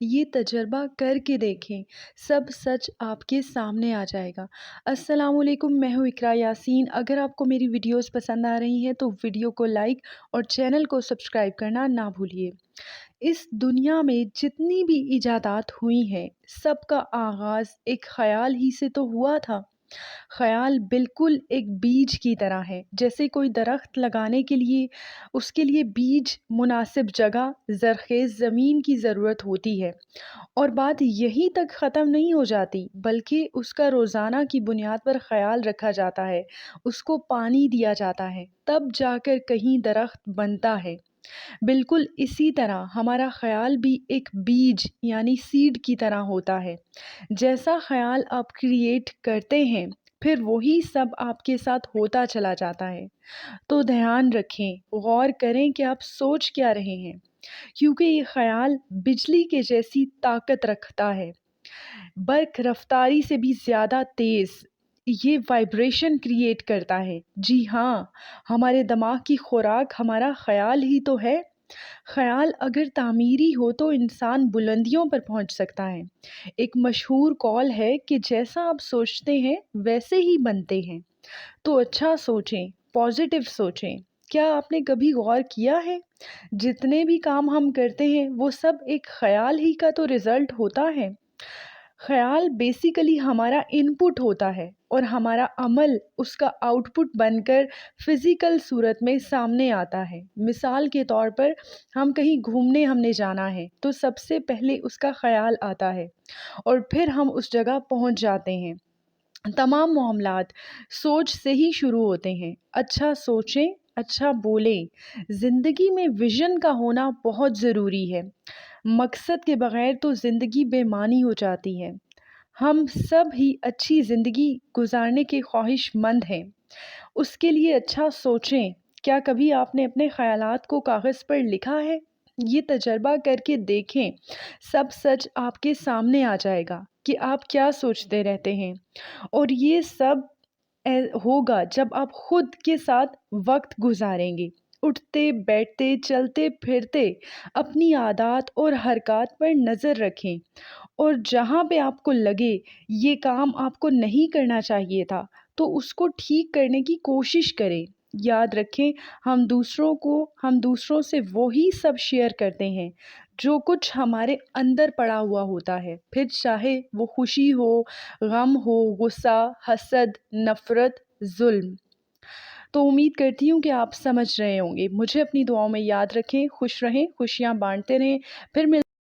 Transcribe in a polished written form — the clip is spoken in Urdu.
یہ تجربہ کر کے دیکھیں، سب سچ آپ کے سامنے آ جائے گا۔ السلام علیکم، میں ہوں اقراء یاسین۔ اگر آپ کو میری ویڈیوز پسند آ رہی ہیں تو ویڈیو کو لائک اور چینل کو سبسکرائب کرنا نہ بھولیے۔ اس دنیا میں جتنی بھی ایجادات ہوئی ہیں، سب کا آغاز ایک خیال ہی سے تو ہوا تھا۔ خیال بالکل ایک بیج کی طرح ہے، جیسے کوئی درخت لگانے کے لیے اس کے لیے بیج، مناسب جگہ، زرخیز زمین کی ضرورت ہوتی ہے، اور بات یہیں تک ختم نہیں ہو جاتی بلکہ اس کا روزانہ کی بنیاد پر خیال رکھا جاتا ہے، اس کو پانی دیا جاتا ہے، تب جا کر کہیں درخت بنتا ہے۔ بالکل اسی طرح ہمارا خیال بھی ایک بیج یعنی سیڈ کی طرح ہوتا ہے۔ جیسا خیال آپ کریٹ کرتے ہیں، پھر وہی سب آپ کے ساتھ ہوتا چلا جاتا ہے۔ تو دھیان رکھیں، غور کریں کہ آپ سوچ کیا رہے ہیں، کیونکہ یہ خیال بجلی کے جیسی طاقت رکھتا ہے، برق رفتاری سے بھی زیادہ تیز۔ یہ وائبریشن کریٹ کرتا ہے۔ جی ہاں، ہمارے دماغ کی خوراک ہمارا خیال ہی تو ہے۔ خیال اگر تعمیری ہو تو انسان بلندیوں پر پہنچ سکتا ہے۔ ایک مشہور قول ہے کہ جیسا آپ سوچتے ہیں ویسے ہی بنتے ہیں۔ تو اچھا سوچیں، پازیٹیو سوچیں۔ کیا آپ نے کبھی غور کیا ہے، جتنے بھی کام ہم کرتے ہیں وہ سب ایک خیال ہی کا تو رزلٹ ہوتا ہے۔ خیال بیسیکلی ہمارا ان پٹ ہوتا ہے اور ہمارا عمل اس کا آؤٹ پٹ بن کر فزیکل صورت میں سامنے آتا ہے۔ مثال کے طور پر ہم کہیں گھومنے ہم نے جانا ہے تو سب سے پہلے اس کا خیال آتا ہے اور پھر ہم اس جگہ پہنچ جاتے ہیں۔ تمام معاملات سوچ سے ہی شروع ہوتے ہیں۔ اچھا سوچیں، اچھا بولیں۔ زندگی میں ویژن کا ہونا بہت ضروری ہے۔ مقصد کے بغیر تو زندگی بے معنی ہو جاتی ہے۔ ہم سب ہی اچھی زندگی گزارنے کے خواہش مند ہیں، اس کے لیے اچھا سوچیں۔ کیا کبھی آپ نے اپنے خیالات کو کاغذ پر لکھا ہے؟ یہ تجربہ کر کے دیکھیں، سب سچ آپ کے سامنے آ جائے گا کہ آپ کیا سوچتے رہتے ہیں، اور یہ سب ہوگا جب آپ خود کے ساتھ وقت گزاریں گے۔ اٹھتے بیٹھتے چلتے پھرتے اپنی عادات اور حرکات پر نظر رکھیں، اور جہاں پہ آپ کو لگے یہ کام آپ کو نہیں کرنا چاہیے تھا تو اس کو ٹھیک کرنے کی کوشش کریں۔ یاد رکھیں، ہم دوسروں سے وہی سب شیئر کرتے ہیں جو کچھ ہمارے اندر پڑا ہوا ہوتا ہے، پھر چاہے وہ خوشی ہو، غم ہو، غصہ، حسد، نفرت، ظلم۔ تو امید کرتی ہوں کہ آپ سمجھ رہے ہوں گے۔ مجھے اپنی دعاؤں میں یاد رکھیں، خوش رہیں، خوشیاں بانٹتے رہیں۔ پھر